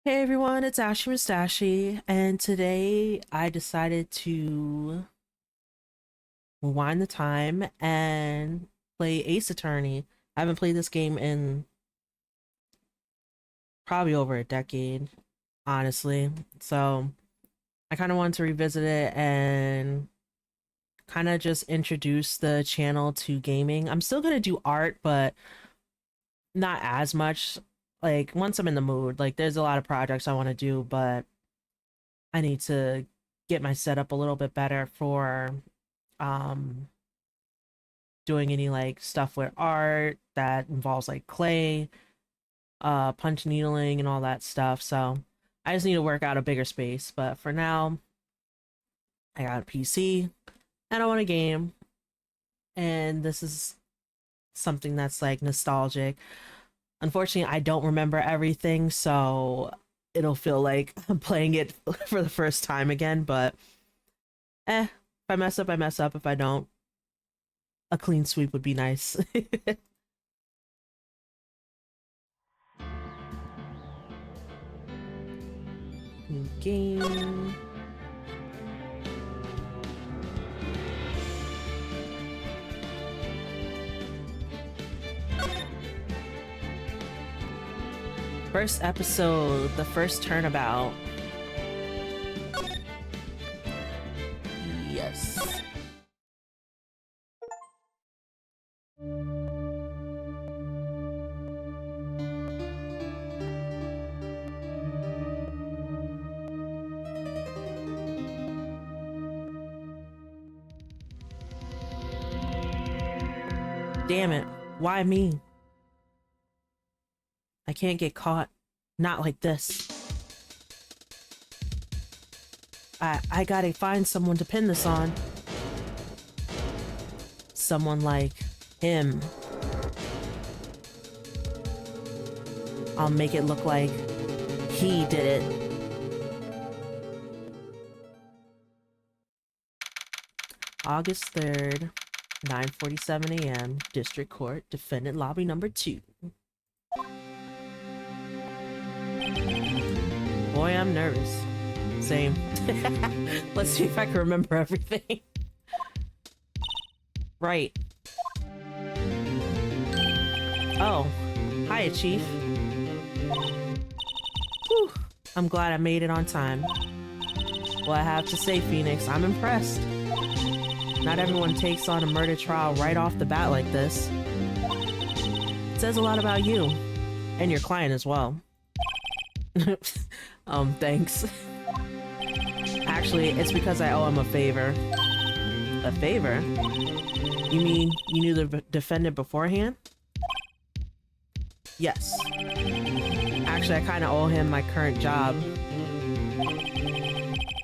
Hey everyone, it's Ashy Mustache, and today I decided to rewind the time and play Ace Attorney. I haven't played this game in probably over a decade, honestly. So I kind of wanted to revisit it and kind of just introduce the channel to gaming. I'm still gonna do art, but not as much. Like once I'm in the mood, like there's a lot of projects I want to do, but I need to get my setup a little bit better for um doing any like stuff with art that involves like clay, punch needling and all that stuff. So I just need to work out a bigger space. But for now, I got a PC and I want a game. And this is something that's like nostalgic. Unfortunately, I don't remember everything, so it'll feel like I'm playing it for the first time again. But if I mess up, I mess up. If I don't, a clean sweep would be nice. New game. First episode, the first turnabout. Yes. Damn it. Why me? I can't get caught. Not like this. I gotta find someone to pin this on. Someone like him. I'll make it look like he did it. August 3rd, 9:47 a.m. District Court, Defendant Lobby number 2. Boy, I'm nervous. Same. Let's see if I can remember everything. Right. Oh, hiya, Chief. Whew. I'm glad I made it on time. Well, I have to say, Phoenix, I'm impressed. Not everyone takes on a murder trial right off the bat like this. It says a lot about you. And your client as well. Thanks. Actually, it's because I owe him a favor. A favor? You mean you knew the defendant beforehand? Yes. Actually, I kind of owe him my current job.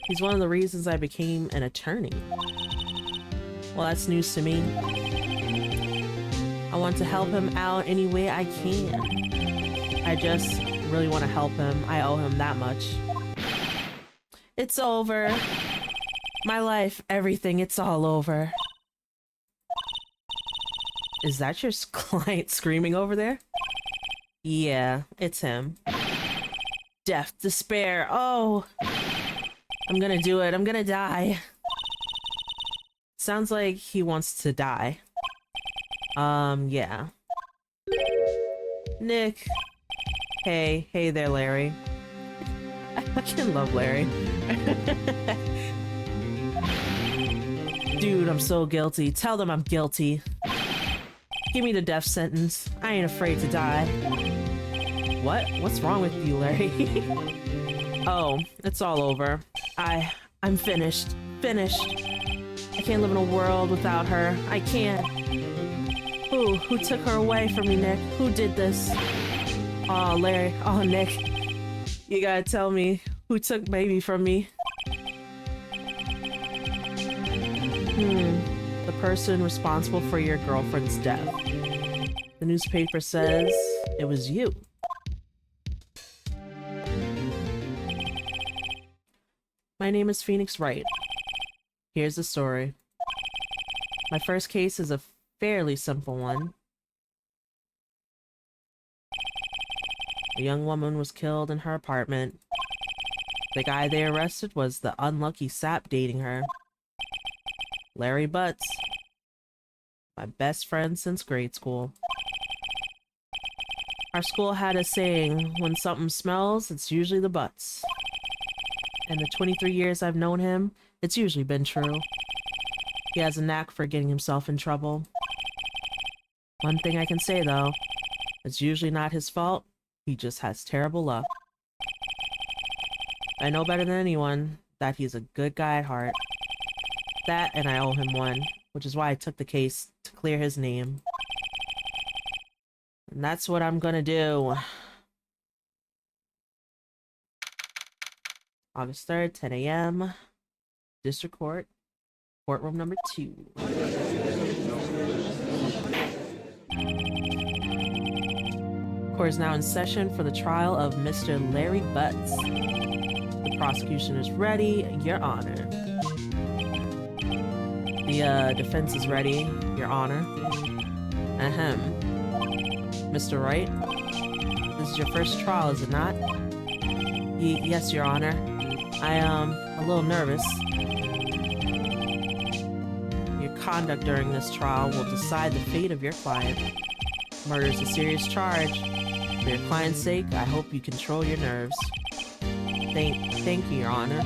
He's one of the reasons I became an attorney. Well, that's news to me. I want to help him out any way I can. I just really want to help him. I owe him that much. It's over. My life, everything, it's all over. Is that your client screaming over there? Yeah, it's him. Death, despair, oh! I'm gonna do it, I'm gonna die. Sounds like he wants to die. Yeah. Nick. Hey there, Larry. I fucking love Larry. Dude, I'm so guilty. Tell them I'm guilty. Give me the death sentence. I ain't afraid to die. What? What's wrong with you, Larry? Oh, it's all over. I'm finished. Finished. I can't live in a world without her. I can't. Who took her away from me, Nick? Who did this? Oh, Larry. Oh, Nick. You gotta tell me who took baby from me. The person responsible for your girlfriend's death. The newspaper says it was you. My name is Phoenix Wright. Here's the story. My first case is a fairly simple one. A young woman was killed in her apartment. The guy they arrested was the unlucky sap dating her. Larry Butts. My best friend since grade school. Our school had a saying, when something smells, it's usually the butts. In the 23 years I've known him, it's usually been true. He has a knack for getting himself in trouble. One thing I can say, though, it's usually not his fault. He just has terrible luck. I know better than anyone that he's a good guy at heart. That, and I owe him one, which is why I took the case to clear his name. And that's what I'm gonna do. August 3rd, 10 a.m. District Court, courtroom number 2. Court is now in session for the trial of Mr. Larry Butts. The prosecution is ready, Your Honor. The defense is ready, Your Honor. Ahem. Mr. Wright, this is your first trial, is it not? Yes, Your Honor. I am a little nervous. Your conduct during this trial will decide the fate of your client. Murder is a serious charge. For your client's sake, I hope you control your nerves. Thank you, Your Honor.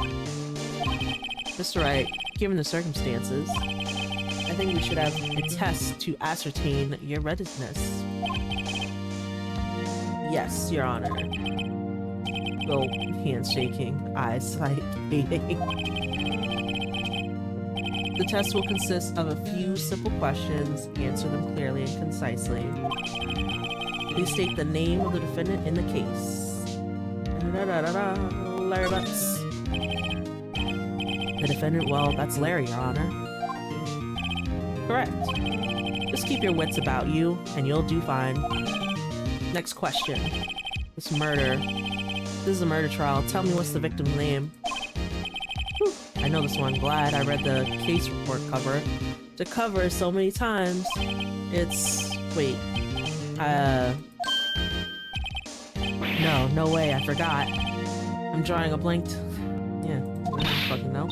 Mr. Wright, given the circumstances, I think we should have a test to ascertain your readiness. Yes, Your Honor. Oh, hands shaking, eyes fading. The test will consist of a few simple questions. Answer them clearly and concisely. Please state the name of the defendant in the case. Larry Butts. The defendant, well, that's Larry, Your Honor. Correct. Just keep your wits about you, and you'll do fine. Next question. This is a murder trial. Tell me, what's the victim's name? Whew. I know this one. Glad I read the case report cover. The cover so many times. It's... wait. No way, I forgot. I'm drawing a blank. Yeah, I don't fucking know.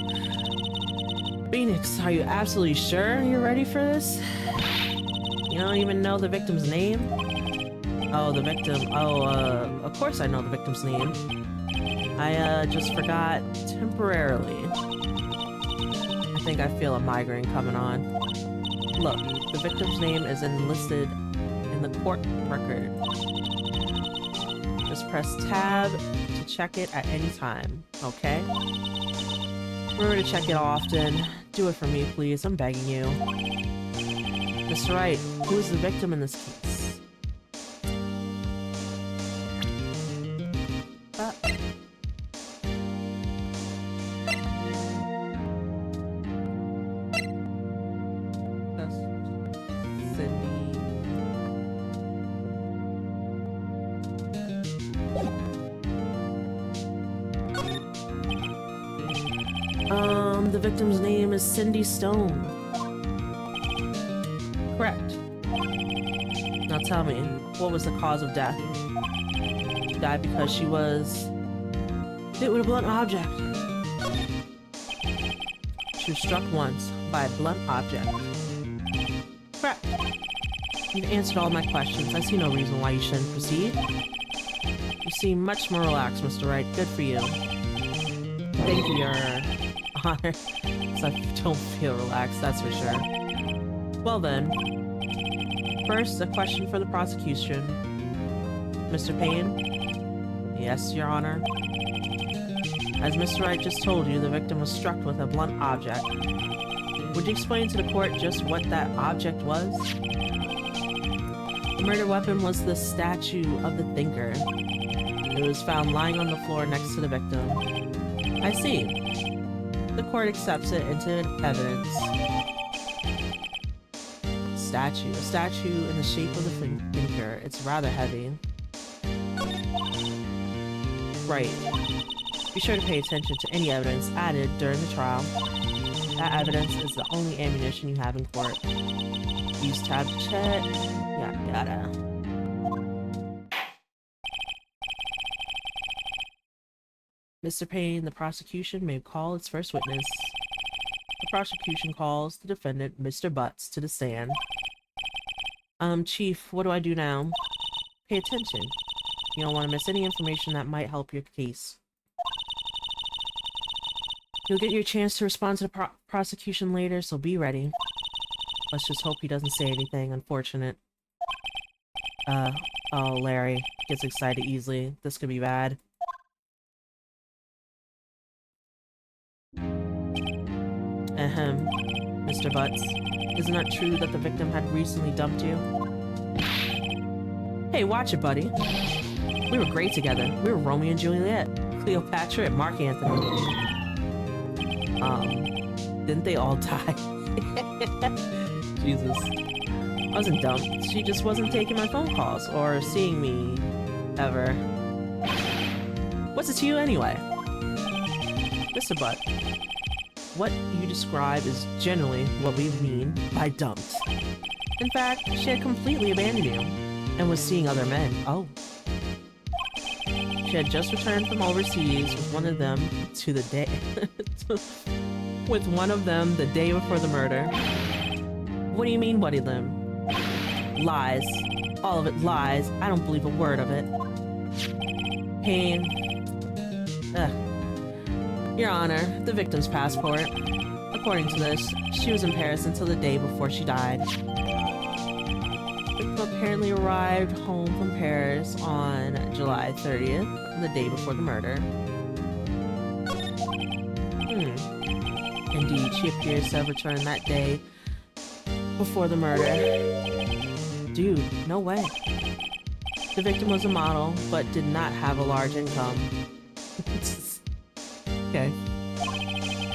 Phoenix, are you absolutely sure you're ready for this? You don't even know the victim's name? Oh, the victim. Oh, of course I know the victim's name. I just forgot temporarily. I think I feel a migraine coming on. Look, the victim's name is enlisted in the court record. Just press tab to check it at any time, okay? Remember to check it often. Do it for me, please. I'm begging you. Mr. Wright, who is the victim in this case? That's Cindy. The victim's name is Cindy Stone. Correct. Now tell me, what was the cause of death? She died because she was hit with a blunt object. She was struck once by a blunt object. Correct. You've answered all my questions. I see no reason why you shouldn't proceed. You seem much more relaxed, Mr. Wright. Good for you. Thank you, Your Honor. So I don't feel relaxed, that's for sure. Well then, first, a question for the prosecution. Mr. Payne? Yes, Your Honor. As Mr. Wright just told you, the victim was struck with a blunt object. Would you explain to the court just what that object was? The murder weapon was the statue of the thinker. It was found lying on the floor next to the victim. I see. The court accepts it into evidence. Statue. A statue in the shape of the thinker. It's rather heavy. Right. Be sure to pay attention to any evidence added during the trial. That evidence is the only ammunition you have in court. Use tab to check. Yada yada. Mr. Payne, the prosecution may call its first witness. The prosecution calls the defendant, Mr. Butts, to the stand. Chief, what do I do now? Pay attention. You don't want to miss any information that might help your case. You'll get your chance to respond to the prosecution later, so be ready. Let's just hope he doesn't say anything unfortunate. Oh, Larry gets excited easily. This could be bad. Ahem, Mr. Butts. Isn't that true that the victim had recently dumped you? Hey, watch it, buddy. We were great together. We were Romeo and Juliet, Cleopatra and Mark Antony. Didn't they all die? Jesus. I wasn't dumped. She just wasn't taking my phone calls or seeing me ever. What's it to you anyway? Mr. Butt, what you describe is generally what we mean by dumped. In fact, she had completely abandoned you and was seeing other men. Oh. She had just returned from overseas with one of them to the day with one of them the day before the murder. What do you mean, buddy Lim? Lies. All of it lies. I don't believe a word of it. Pain. Your Honor, the victim's passport. According to this, she was in Paris until the day before she died. The victim apparently arrived home from Paris on July 30th, the day before the murder. Indeed, she appears to have returned that day before the murder. Dude, no way. The victim was a model, but did not have a large income. Okay.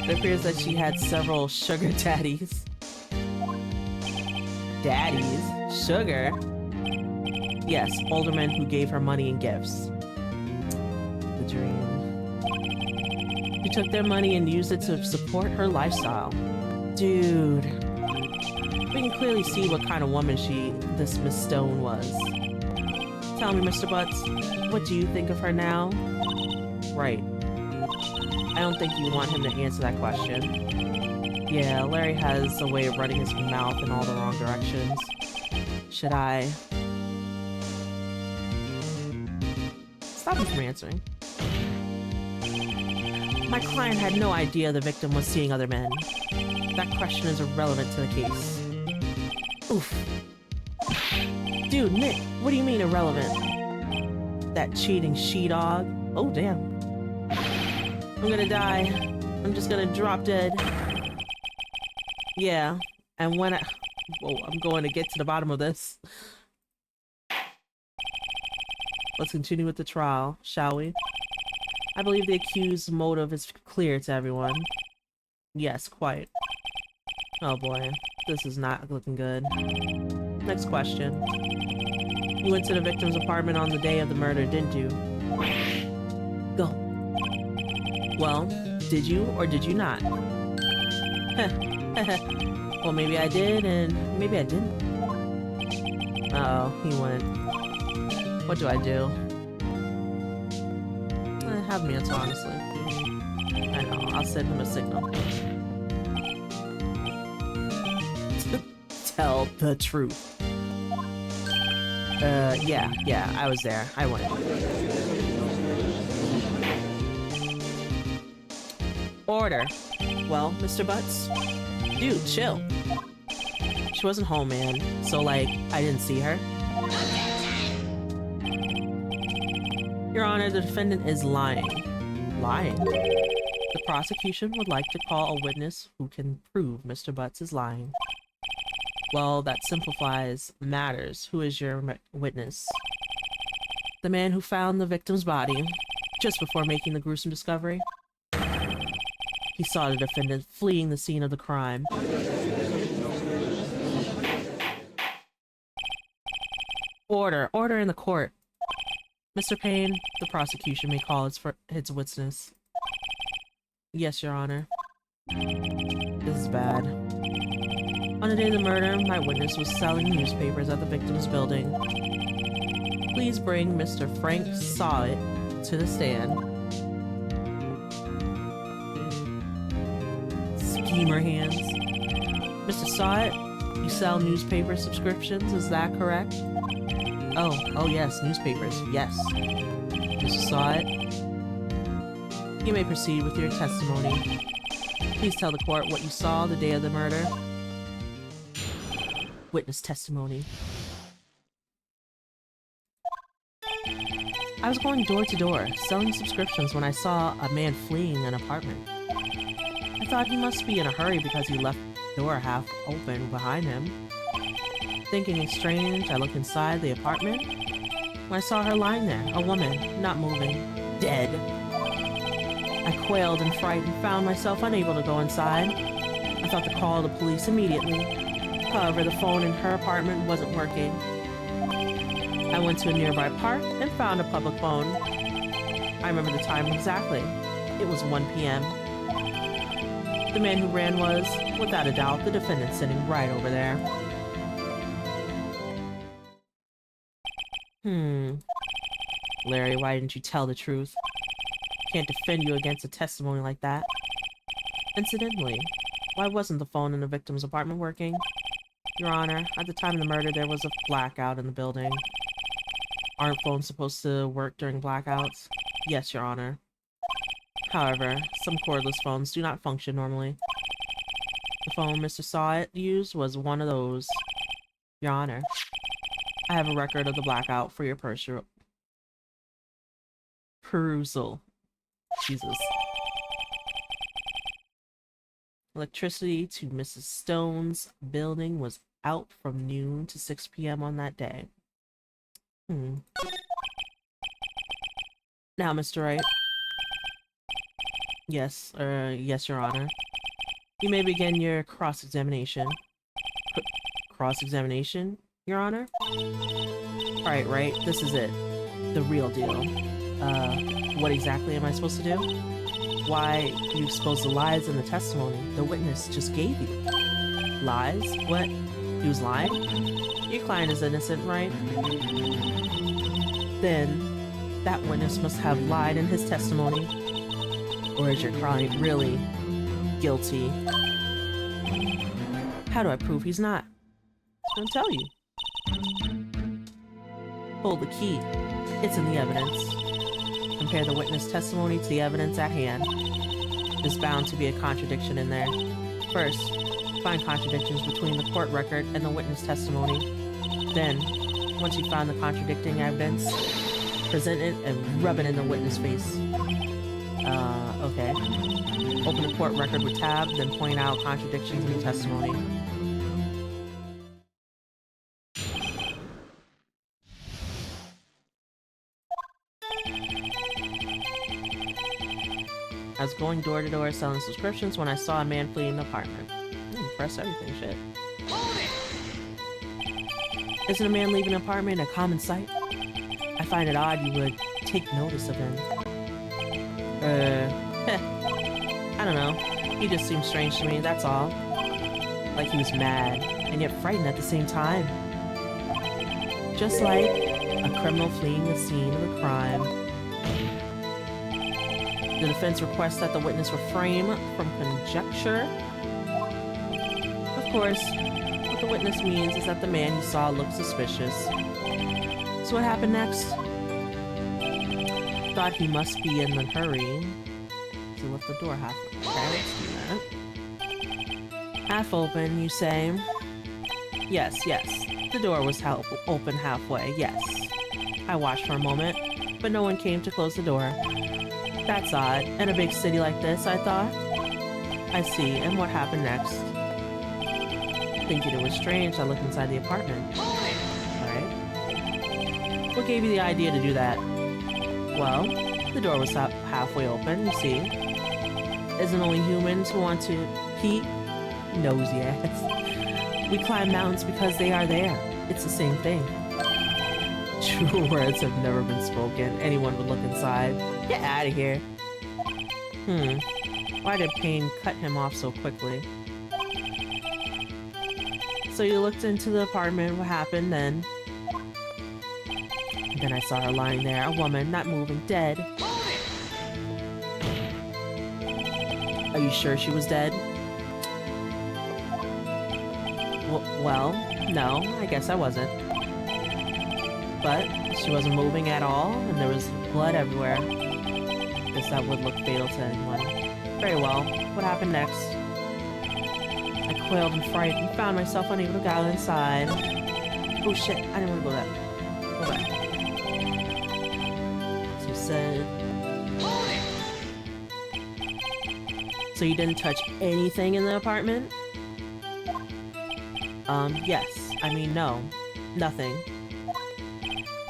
It appears that she had several sugar daddies. Daddies? Sugar? Yes, older men who gave her money and gifts. The dream. She took their money and used it to support her lifestyle. Dude. We can clearly see what kind of woman this Miss Stone was. Tell me, Mr. Butts, what do you think of her now? Right. I don't think you want him to answer that question. Yeah, Larry has a way of running his mouth in all the wrong directions. Should I... Stop him from answering. My client had no idea the victim was seeing other men. That question is irrelevant to the case. Oof. Dude, Nick, what do you mean irrelevant? That cheating she-dog? Oh, damn. I'm gonna die. I'm just gonna drop dead. Yeah, and when Whoa, I'm going to get to the bottom of this. Let's continue with the trial, shall we? I believe the accused's motive is clear to everyone. Yes, quite. Oh boy, this is not looking good. Next question. You went to the victim's apartment on the day of the murder, didn't you? Go. Well, did you or did you not? Well, maybe I did and maybe I didn't. Uh-oh, he went. What do I do? Have me answer, honestly. I know, I'll send him a signal. Tell the truth. Yeah, I was there. I went. Order. Well, Mr. Butts? Dude, chill. She wasn't home, man. So, like, I didn't see her. Your Honor, the defendant is lying. Lying? The prosecution would like to call a witness who can prove Mr. Butts is lying. Well, that simplifies matters. Who is your witness? The man who found the victim's body just before making the gruesome discovery. He saw the defendant fleeing the scene of the crime. Order. Order in the court. Mr. Payne, the prosecution may call its witness. Yes, Your Honor. This is bad. On the day of the murder, my witness was selling newspapers at the victim's building. Please bring Mr. Frank Saw It to the stand. steamer hands. Mr. Sawit, you sell newspaper subscriptions, is that correct? Oh yes, newspapers, yes. Mr. Sawit, you may proceed with your testimony. Please tell the court what you saw the day of the murder. Witness testimony. I was going door to door, selling subscriptions when I saw a man fleeing an apartment. I thought he must be in a hurry because he left the door half open behind him. Thinking it strange, I looked inside the apartment when I saw her lying there, a woman, not moving, dead. I quailed in fright and found myself unable to go inside. I thought to call the police immediately. However, the phone in her apartment wasn't working. I went to a nearby park and found a public phone. I remember the time exactly. It was 1 p.m. The man who ran was, without a doubt, the defendant sitting right over there. Larry, why didn't you tell the truth? Can't defend you against a testimony like that. Incidentally, why wasn't the phone in the victim's apartment working? Your Honor, at the time of the murder, there was a blackout in the building. Aren't phones supposed to work during blackouts? Yes, Your Honor. However, some cordless phones do not function normally. The phone Mr. Sawit used was one of those. Your Honor, I have a record of the blackout for your perusal. Jesus. Electricity to Mrs. Stone's building was out from noon to 6 p.m. on that day. Now, Mr. Wright. Yes, yes, Your Honor. You may begin your cross-examination. Cross-examination, Your Honor? Alright, Wright, this is it. The real deal. What exactly am I supposed to do? Why, you exposed the lies in the testimony the witness just gave you. Lies? What? He was lying? Your client is innocent, right? Then, that witness must have lied in his testimony. Or is your client really guilty? How do I prove he's not? I'm gonna tell you. Hold the key. It's in the evidence. Compare the witness testimony to the evidence at hand. There's bound to be a contradiction in there. First, find contradictions between the court record and the witness testimony. Then, once you find the contradicting evidence, present it and rub it in the witness face. Okay. Open the court record with tab, then point out contradictions in the testimony. I was going door to door selling subscriptions when I saw a man fleeing the apartment. Press everything, shit. Isn't a man leaving an apartment a common sight? I find it odd you would take notice of him. I don't know. He just seemed strange to me, that's all. Like he was mad, and yet frightened at the same time. Just like a criminal fleeing the scene of a crime. The defense requests that the witness refrain from conjecture. Of course, what the witness means is that the man he saw looked suspicious. So what happened next? Thought he must be in a hurry. So left the door half open. Okay, let's do that. Half open, you say? Yes. The door was open halfway, yes. I watched for a moment, but no one came to close the door. That's odd. In a big city like this, I thought. I see, and what happened next? Thinking it was strange, I looked inside the apartment. Alright. What gave you the idea to do that? Well, the door was halfway open, you see. Isn't only humans who want to peek? Nosy ass. We climb mountains because they are there. It's the same thing. True words have never been spoken. Anyone would look inside. Get out of here. Why did pain cut him off so quickly? So you looked into the apartment. What happened then? Then I saw her lying there, a woman, not moving, dead. Are you sure she was dead? Well, no, I guess I wasn't. But she wasn't moving at all, and there was blood everywhere. Guess that would look fatal to anyone. Very well. What happened next? I quailed in fright and found myself unable to get inside. Oh shit, I didn't want to go that. Go back. So you said... So you didn't touch anything in the apartment? Yes. I mean, no. Nothing.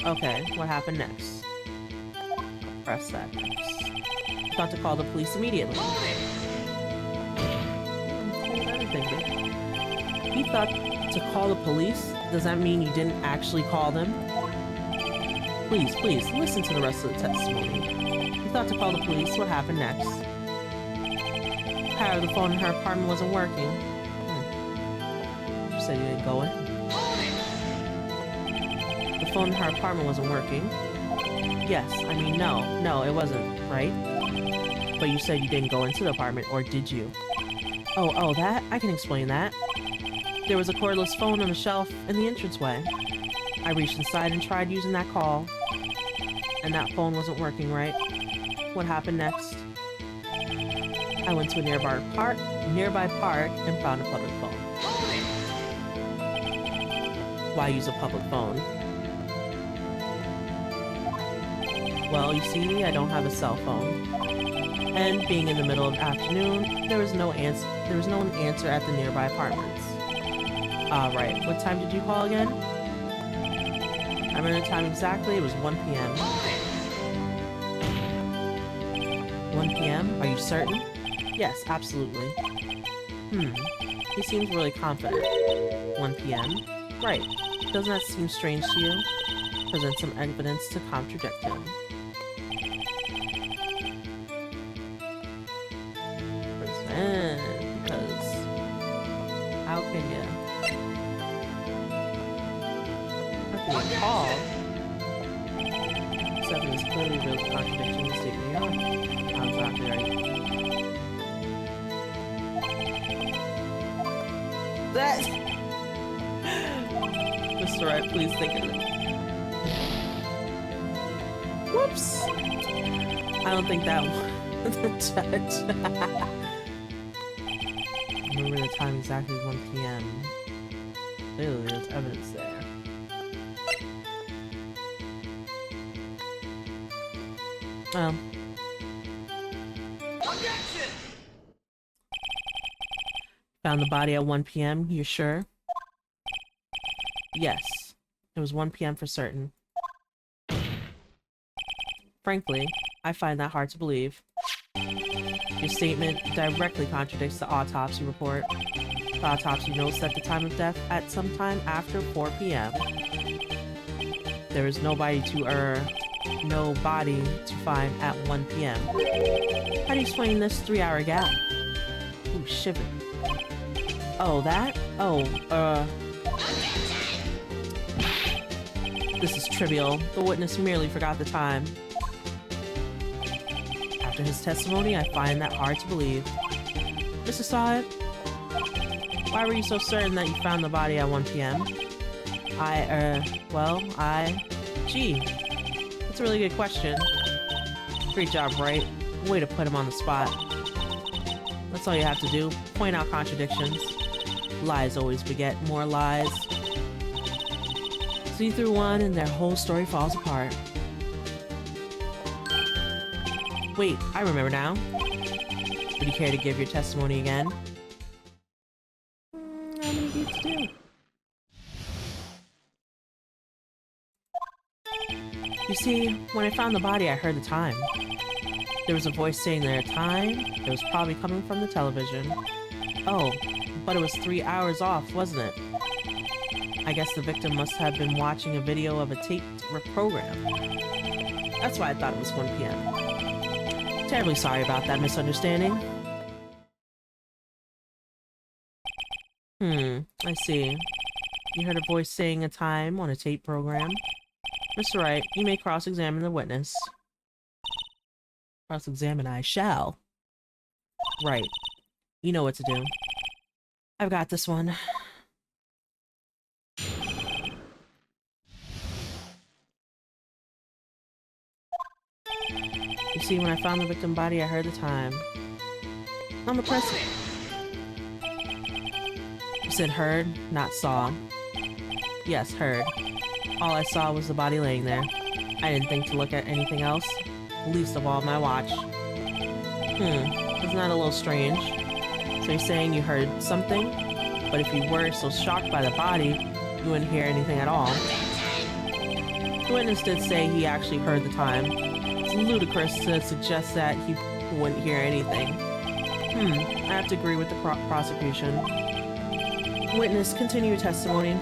Okay, what happened next? I'll press that next. I thought to call the police immediately. You thought to call the police? Does that mean you didn't actually call them? Please, please, listen to the rest of the testimony. You thought to call the police. What happened next? Power of the phone in her apartment wasn't working. You said you didn't go in? The phone in her apartment wasn't working. Yes, I mean, no, it wasn't, right? But you said you didn't go into the apartment, or did you? Oh, that? I can explain that. There was a cordless phone on the shelf in the entranceway. I reached inside and tried using that call. And that phone wasn't working, right? What happened next? I went to a nearby park and found a public phone. Why use a public phone? Well, you see, I don't have a cell phone. And being in the middle of the afternoon, there was no one answer at the nearby apartments. Right. What time did you call again? I remember the time exactly. It was 1 p.m. 1 p.m.? Are you certain? Yes, absolutely. He seems really confident. 1 p.m.? Right. Doesn't that seem strange to you? Present some evidence to contradict him. Because... How can you? How can you call? Seven is clearly real contradiction to the statement you're on. How exactly are you? That... Mr. Wright, please think of it. Whoops! I don't think that was the judge. Remember the time exactly 1 p.m. Clearly, there's evidence there. Well. Found the body at 1 p.m., you sure? Yes. It was 1 p.m. for certain. Frankly, I find that hard to believe. Your statement directly contradicts the autopsy report. The autopsy notes that the time of death at some time after 4 p.m. There is no body to find at 1 p.m. How do you explain this 3-hour gap? Ooh, shiver. Oh, that? Oh, This is trivial. The witness merely forgot the time. After his testimony, I find that hard to believe. Mr. Sahib, why were you so certain that you found the body at 1 p.m.? Gee, that's a really good question. Great job, Wright. Way to put him on the spot. That's all you have to do. Point out contradictions. Lies always beget more lies. See through one and their whole story falls apart. Wait, I remember now. Would you care to give your testimony again? How many beats do? You see, when I found the body, I heard the time. There was a voice saying their time. It was probably coming from the television. Oh, but it was 3 hours off, wasn't it? I guess the victim must have been watching a video of a taped program. That's why I thought it was 1 p.m. Terribly sorry about that misunderstanding. I see. You heard a voice saying a time on a tape program? Mr. Wright, you may cross-examine the witness. Cross-examine I shall. Right. You know what to do. I've got this one. You see, when I found the victim body, I heard the time. I'm a press. You said heard, not saw. Yes, heard. All I saw was the body laying there. I didn't think to look at anything else, least of all my watch. Isn't that a little strange? So you're saying you heard something? But if you were so shocked by the body, you wouldn't hear anything at all. The witness did say he actually heard the time. It's ludicrous to suggest that he wouldn't hear anything. I have to agree with the prosecution. Witness, continue your testimony.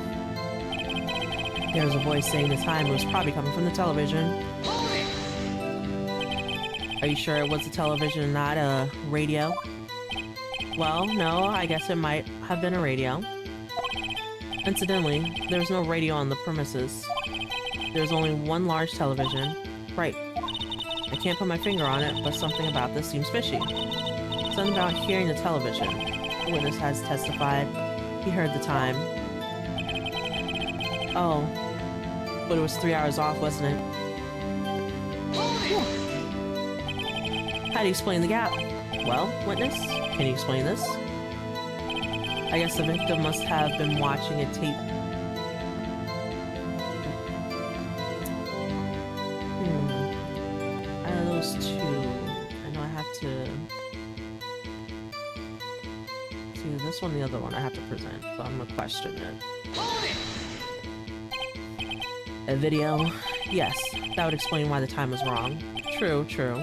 There was a voice saying the time was probably coming from the television. Are you sure it was the television and not a radio? Well, no, I guess it might have been a radio. Incidentally, there was no radio on the premises. There was only one large television. Right. I can't put my finger on it, but something about this seems fishy. Something about hearing the television. The witness has testified. He heard the time. Oh. But it was 3 hours off, wasn't it? How do you explain the gap? Well, witness, can you explain this? I guess the victim must have been watching a tape. Out of those two, I know I have to... It's either this one or the other one I have to present, so I'm gonna question it. A video? Yes, that would explain why the time was wrong. True, true.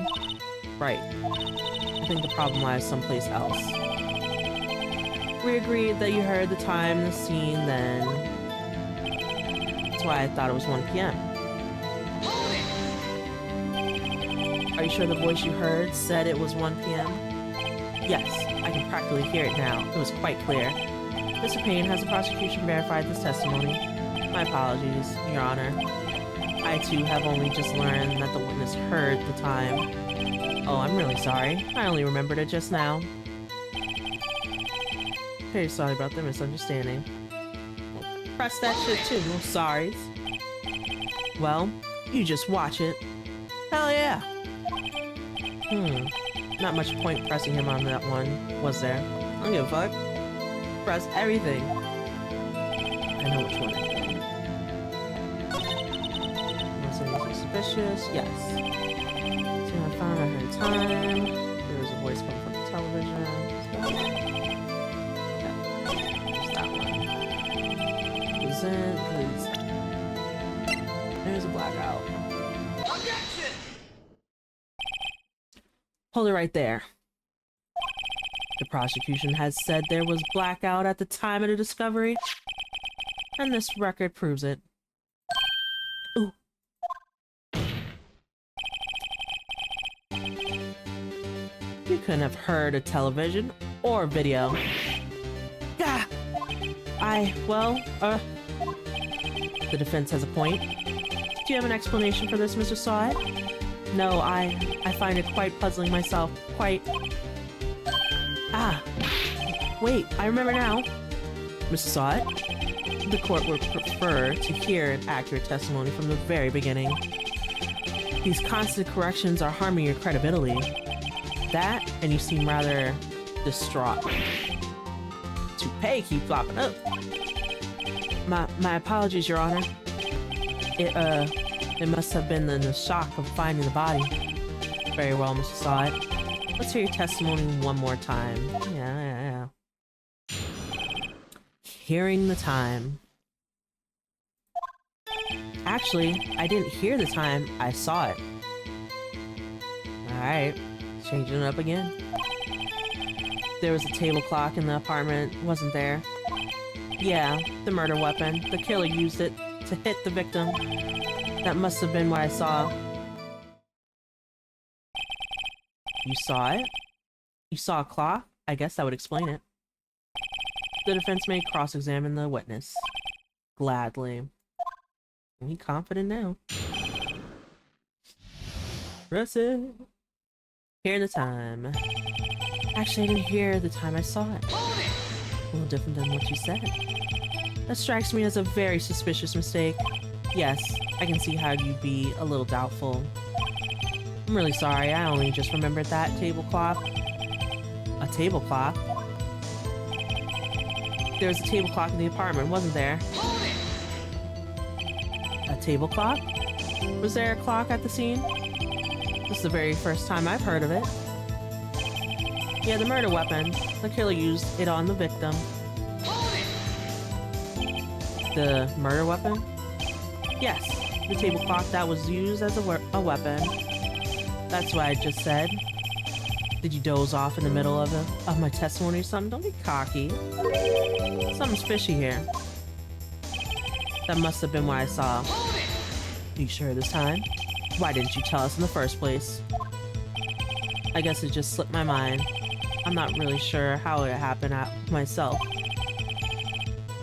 Right. I think the problem lies someplace else. We agreed that you heard the time, the scene, then... That's why I thought it was 1 p.m. Are you sure the voice you heard said it was 1 p.m.? Yes, I can practically hear it now. It was quite clear. Mr. Payne, has the prosecution verified this testimony? My apologies, Your Honor. I too have only just learned that the witness heard the time. Oh, I'm really sorry. I only remembered it just now. Very sorry about the misunderstanding. Press that shit too, no sorries. Well, you just watch it. Hell yeah. Not much point pressing him on that one, was there? I don't give a fuck. Press everything. I know which one I did. Suspicious? Yes. So I found I heard time. There was a voice coming from the television. There's that one. Present, because there's a blackout. Hold it right there. The prosecution has said there was blackout at the time of the discovery, and this record proves it. Ooh. You couldn't have heard a television or video. Gah! The defense has a point. Do you have an explanation for this, Mr. Sawat? No, I find it quite puzzling myself. Quite... Ah! Wait, I remember now. Mr. Sawat, the court would prefer to hear an accurate testimony from the very beginning. These constant corrections are harming your credibility. That, and you seem rather distraught. Toupee keep flopping up. My apologies, Your Honor. It must have been the shock of finding the body. Very well, Mr. Sawat. Let's hear your testimony one more time. Yeah. Hearing the time. Actually, I didn't hear the time, I saw it. Alright, changing it up again. There was a table clock in the apartment, wasn't there? Yeah, the murder weapon. The killer used it to hit the victim. That must have been what I saw. You saw it? You saw a clock? I guess that would explain it. The defense may cross-examine the witness. Gladly. Are you confident now? Press it. Hear the time. Actually, I didn't hear the time I saw it. A little different than what you said. That strikes me as a very suspicious mistake. Yes, I can see how you'd be a little doubtful. I'm really sorry, I only just remembered that tablecloth. A tablecloth? There was a tablecloth in the apartment, wasn't there? A tablecloth? Was there a clock at the scene? This is the very first time I've heard of it. Yeah, the murder weapon. The killer used it on the victim. The murder weapon? Yes, the table clock that was used as a weapon. That's what I just said. Did you doze off in the middle of my testimony or something? Don't be cocky. Something's fishy here. That must have been what I saw. Are you sure this time? Why didn't you tell us in the first place? I guess it just slipped my mind. I'm not really sure how it happened myself.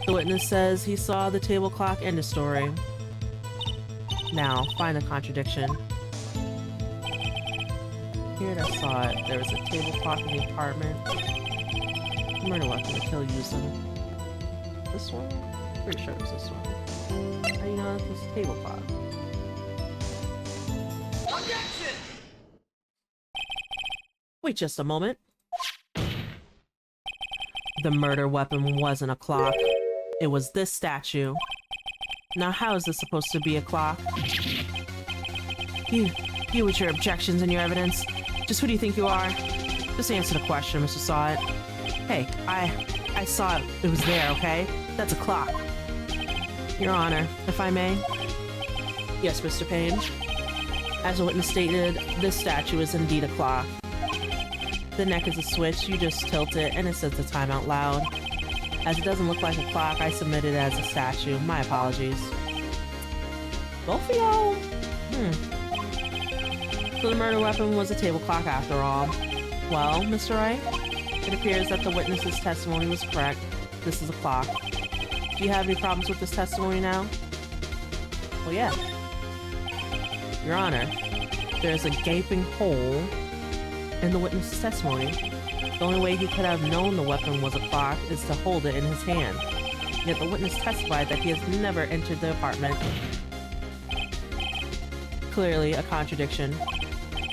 The witness says he saw the table clock end the story. Now, find the contradiction. Here I saw it. There was a table clock in the apartment. Murder weapon, the killer used them. This one? Pretty sure it was this one. How do you know it's this table clock? Objection! Wait just a moment. The murder weapon wasn't a clock. It was this statue. Now how is this supposed to be a clock? You with your objections and your evidence. Just who do you think you are? Just answer the question, Mr. Saw It. Hey, I saw it. It was there, okay? That's a clock. Your Honor, if I may. Yes, Mr. Payne. As the witness stated, this statue is indeed a clock. The neck is a switch, you just tilt it, and it says the time out loud. As it doesn't look like a clock, I submit it as a statue. My apologies. Both of y'all? So the murder weapon was a table clock after all. Well, Mr. Wright, it appears that the witness's testimony was correct. This is a clock. Do you have any problems with this testimony now? Well, yeah. Your Honor, there's a gaping hole in the witness's testimony. The only way he could have known the weapon was a clock is to hold it in his hand. Yet the witness testified that he has never entered the apartment. Clearly a contradiction.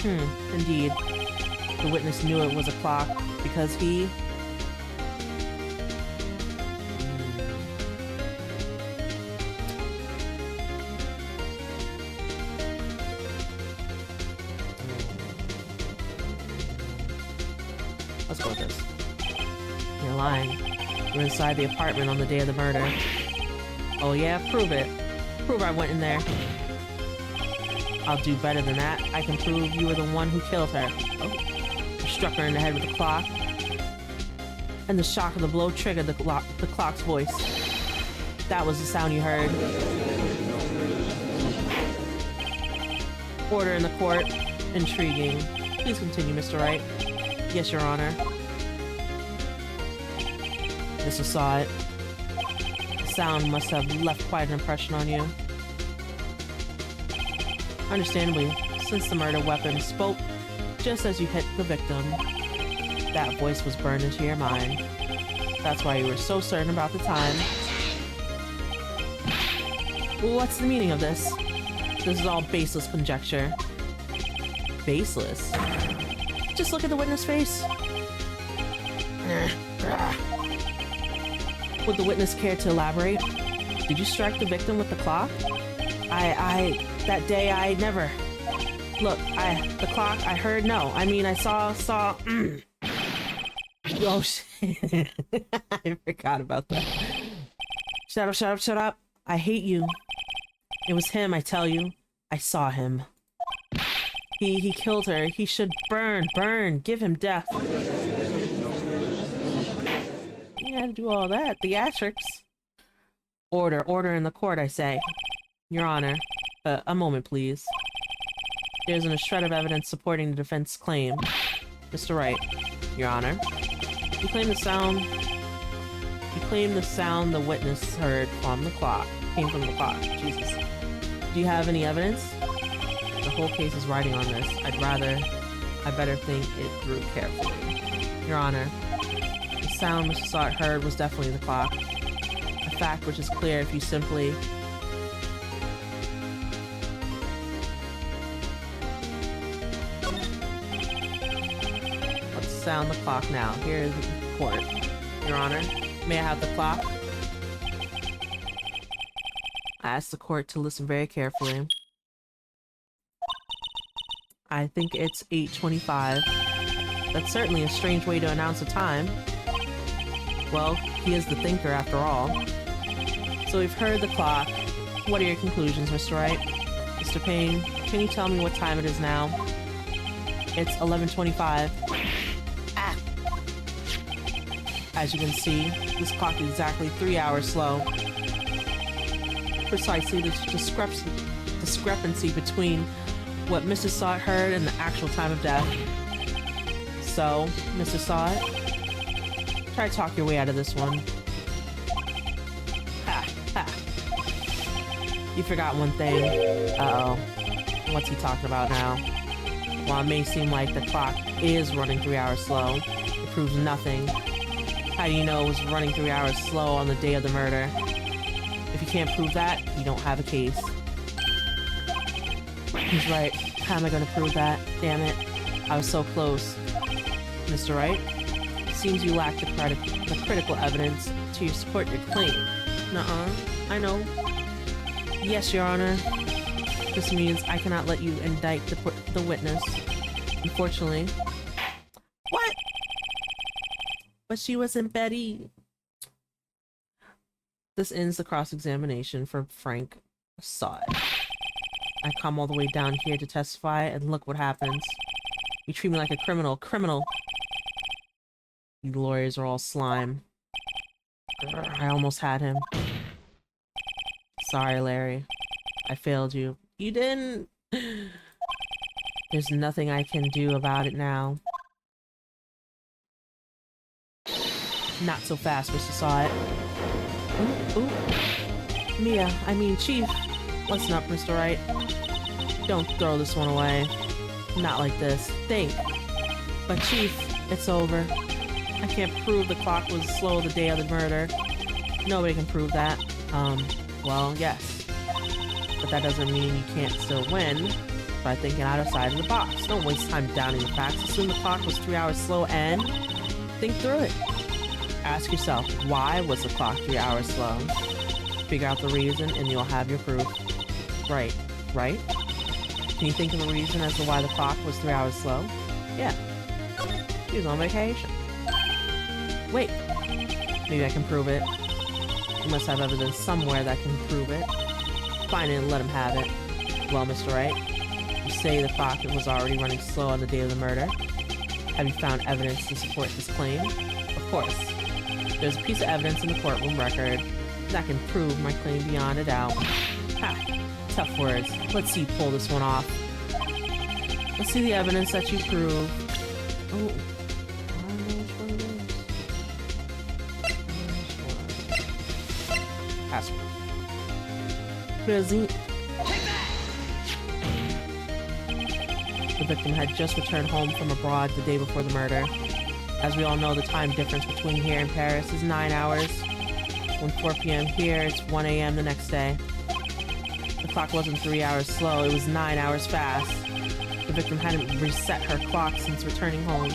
Indeed. The witness knew it was a clock because he... Let's go with this. You're lying. You're inside the apartment on the day of the murder. Oh yeah? Prove it. Prove I went in there. I'll do better than that. I can prove you were the one who killed her. Oh. You struck her in the head with a clock. And the shock of the blow triggered the clock's voice. That was the sound you heard. Order in the court. Intriguing. Please continue, Mr. Wright. Yes, Your Honor. Mr. Saw It. The sound must have left quite an impression on you. Understandably, since the murder weapon spoke just as you hit the victim, that voice was burned into your mind. That's why you were so certain about the time. What's the meaning of this? This is all baseless conjecture. Baseless? Just look at the witness face. Would the witness care to elaborate? Did you strike the victim with the clock? That day I never. Look, the clock, I heard no. I mean, I saw, Oh, shit. I forgot about that. Shut up. I hate you. It was him, I tell you. I saw him. He killed her. He should burn. Give him death. You had to do all that. Theatrics. Order in the court, I say. Your Honor. A moment, please. There isn't a shred of evidence supporting the defense claim. Mr. Wright. Your Honor. You claim the sound the witness heard from the clock. Came from the clock. Jesus. Do you have any evidence? The whole case is riding on this. I better think it through carefully. Your Honor, the sound Mr. Saw It heard was definitely the clock. A fact which is clear if you simply... sound the clock now. Here is the court. Your Honor, may I have the clock? I asked the court to listen very carefully. I think it's 8:25. That's certainly a strange way to announce a time. Well, he is the thinker after all. So we've heard the clock. What are your conclusions, Mr. Wright? Mr. Payne, can you tell me what time it is now? It's 11:25. Ah! As you can see, this clock is exactly 3 hours slow. Precisely the discrepancy between what Mrs. Sott heard and the actual time of death. So, Mr. Sott, try to talk your way out of this one. Ha! Ha! You forgot one thing. Uh-oh. What's he talking about now? While it may seem like the clock is running 3 hours slow, it proves nothing. How do you know it was running 3 hours slow on the day of the murder? If you can't prove that, you don't have a case. He's right. How am I going to prove that? Damn it. I was so close. Mr. Wright, it seems you lack the critical evidence to support your claim. Nuh-uh. I know. Yes, Your Honor. This means I cannot let you indict the witness. Unfortunately. What? But she wasn't Betty. This ends the cross-examination for Frank Sott. I come all the way down here to testify, and look what happens. You treat me like a criminal. Criminal! You lawyers are all slime. I almost had him. Sorry, Larry. I failed you. You didn't! There's nothing I can do about it now. Not so fast, Mr. Sott. Ooh, ooh. Mia, I mean Chief. Listen up, Mr. Wright. Don't throw this one away. Not like this. Think. But Chief, it's over. I can't prove the clock was slow the day of the murder. Nobody can prove that. Well, yes. But that doesn't mean you can't still win by thinking outside of the box. Don't waste time doubting the facts. Assume the clock was 3 hours slow and think through it. Ask yourself, why was the clock 3 hours slow? Figure out the reason and you'll have your proof. Right. Right? Can you think of a reason as to why the clock was 3 hours slow? Yeah. He was on vacation. Wait. Maybe I can prove it. You must have evidence somewhere that can prove it. Find it and let him have it. Well, Mr. Wright, you say the clock was already running slow on the day of the murder. Have you found evidence to support this claim? Of course. There's a piece of evidence in the courtroom record that can prove my claim beyond a doubt. Ha! Tough words. Let's see you pull this one off. Let's see the evidence that you prove. Oh. I don't know which one it is. Password. Present. The victim had just returned home from abroad the day before the murder. As we all know, the time difference between here and Paris is 9 hours. When 4 p.m. here, it's 1 a.m. the next day. The clock wasn't 3 hours slow, it was 9 hours fast. The victim hadn't reset her clock since returning home.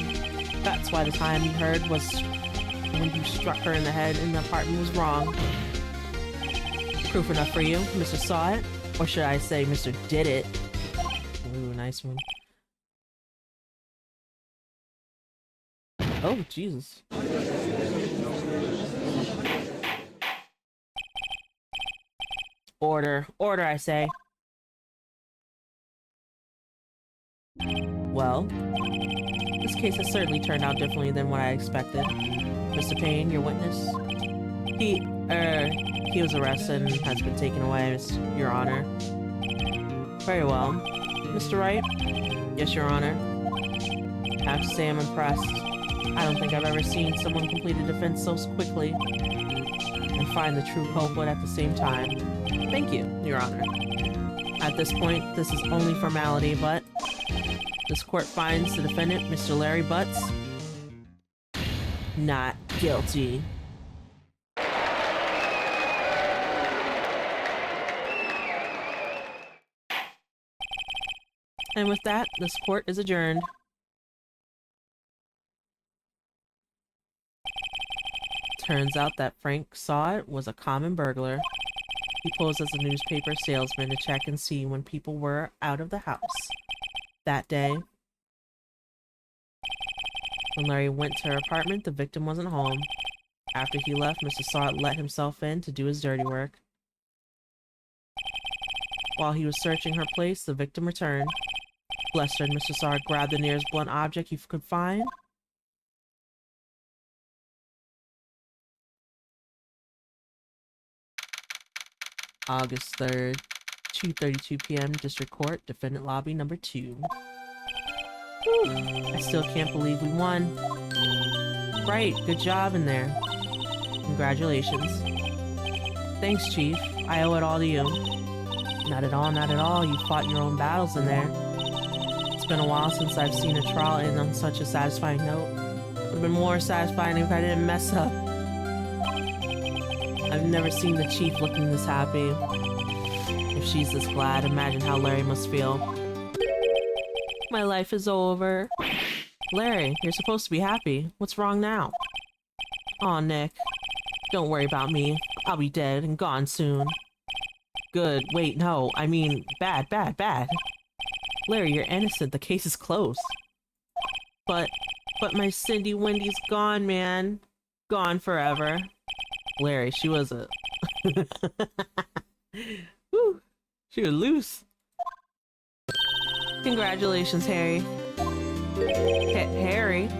That's why the time you heard was when you struck her in the head in the apartment was wrong. Proof enough for you, Mr. Saw It? Or should I say Mr. Did It? Ooh, nice one. Oh, Jesus. Order. Order, I say. Well, this case has certainly turned out differently than what I expected. Mr. Payne, your witness? He was arrested and has been taken away, Your Honor. Very well. Mr. Wright? Yes, Your Honor. I have to say I'm impressed. I don't think I've ever seen someone complete a defense so quickly and find the true culprit at the same time. Thank you, Your Honor. At this point, this is only formality, but this court finds the defendant, Mr. Larry Butts, not guilty. And with that, this court is adjourned. Turns out that Frank saw it was a common burglar. He posed as a newspaper salesman to check and see when people were out of the house. That day, when Larry went to her apartment, the victim wasn't home. After he left, Mr. Salt let himself in to do his dirty work. While he was searching her place, the victim returned. Flustered, Mr. Sard grabbed the nearest blunt object he could find. August 3rd, 2:32 p.m. District Court, Defendant Lobby number 2. Whew, I still can't believe we won. Right, good job in there. Congratulations. Thanks, Chief. I owe it all to you. Not at all, not at all. You fought your own battles in there. It's been a while since I've seen a trial end on such a satisfying note. Would have been more satisfying if I didn't mess up. I've never seen the Chief looking this happy. If she's this glad, imagine how Larry must feel. My life is over. Larry, you're supposed to be happy. What's wrong now? Aw, Nick. Don't worry about me. I'll be dead and gone soon. Good. Wait, no. I mean, bad, bad, bad. Larry, you're innocent. The case is closed. But my Cindy Wendy's gone, man. Gone forever. Larry, she was a... Woo, she was loose. Congratulations, Harry. Harry?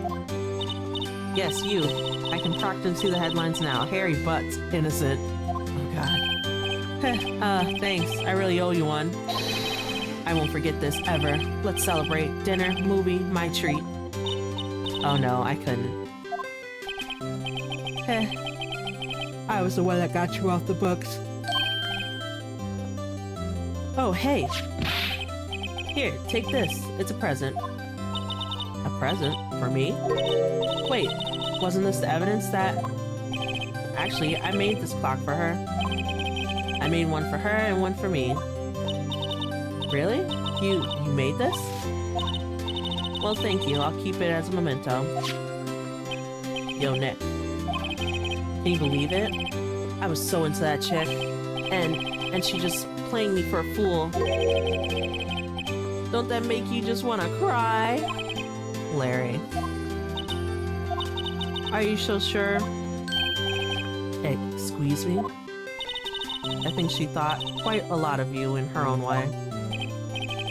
Yes, you. I can practically see the headlines now. Harry Butts, innocent. Oh, God. Thanks. I really owe you one. I won't forget this, ever. Let's celebrate. Dinner, movie, my treat. Oh, no, I couldn't. I was the one that got you off the books. Oh, hey. Here, take this. It's a present. A present? For me? Wait, wasn't this the evidence that... Actually, I made this clock for her. I made one for her and one for me. Really? You made this? Well, thank you. I'll keep it as a memento. Yo, Nick. Can you believe it? I was so into that chick. And she just playing me for a fool. Don't that make you just want to cry? Larry. Are you so sure? Excuse me? I think she thought quite a lot of you in her own way.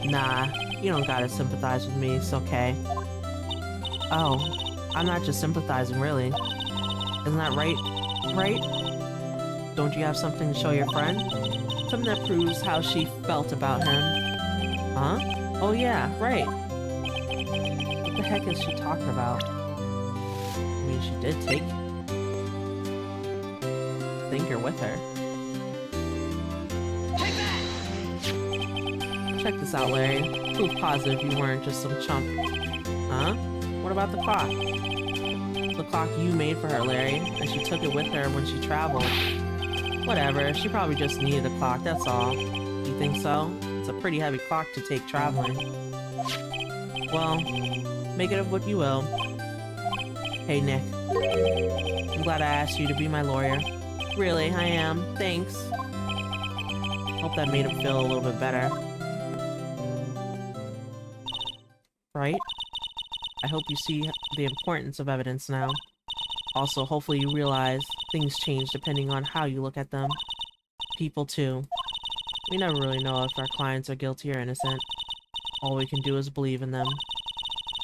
Nah, you don't gotta sympathize with me, it's okay. Oh, I'm not just sympathizing, really. Isn't that right? Right? Don't you have something to show your friend? Something that proves how she felt about him. Huh? Oh yeah, right. What the heck is she talking about? I mean, she did take Finger with her. Take that! Check this out, Larry. Proof positive you weren't just some chump. Huh? What about the clock? The clock you made for her, Larry, and she took it with her when she traveled. Whatever, she probably just needed a clock, that's all. You think so? It's a pretty heavy clock to take traveling. Well, make it of what you will. Hey, Nick. I'm glad I asked you to be my lawyer. Really, I am. Thanks. Hope that made him feel a little bit better. Right? I hope you see the importance of evidence now. Also, hopefully you realize things change depending on how you look at them. People, too. We never really know if our clients are guilty or innocent. All we can do is believe in them.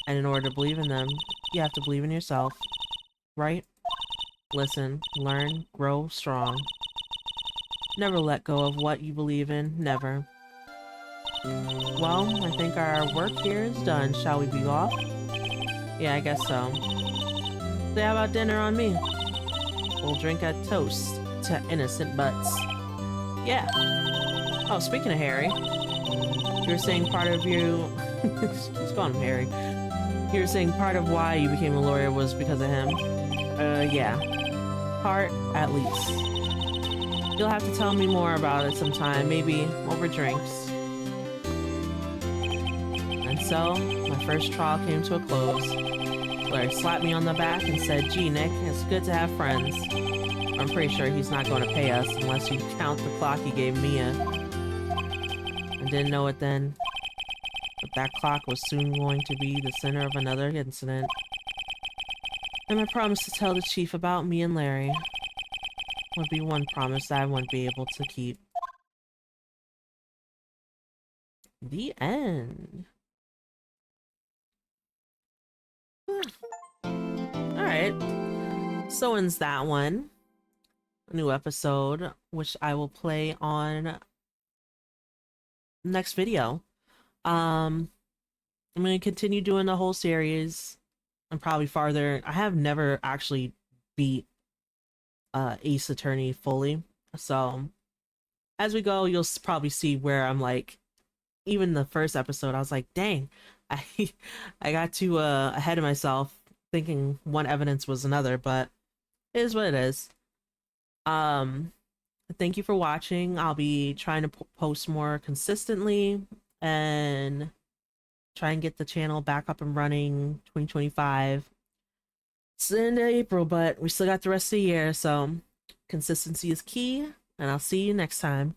And in order to believe in them, you have to believe in yourself. Right? Listen, learn, grow strong. Never let go of what you believe in. Never. Well, I think our work here is done. Shall we be off? Yeah, I guess so. So how about dinner on me? We'll drink a toast to innocent butts. Yeah. Oh, speaking of Harry, you were saying part of you... Let's call him Harry. You were saying part of why you became a lawyer was because of him. Yeah. Part, at least. You'll have to tell me more about it sometime, maybe over drinks. And so, my first trial came to a close. Larry slapped me on the back and said, "Gee, Nick, it's good to have friends." I'm pretty sure he's not going to pay us unless you count the clock he gave Mia. I didn't know it then, but that clock was soon going to be the center of another incident. And my promise to tell the chief about me and Larry would be one promise that I wouldn't be able to keep. The end. Alright. So ends that one. A new episode, which I will play on next video. I'm gonna continue doing the whole series and probably farther. I have never actually beat Ace Attorney fully, so as we go, you'll probably see where I'm like, even the first episode, I was like, dang, I I got too ahead of myself, thinking one evidence was another, but it is what it is. Thank you for watching. I'll be trying to post more consistently and try and get the channel back up and running 2025. It's the end of April, but we still got the rest of the year, so consistency is key, and I'll see you next time.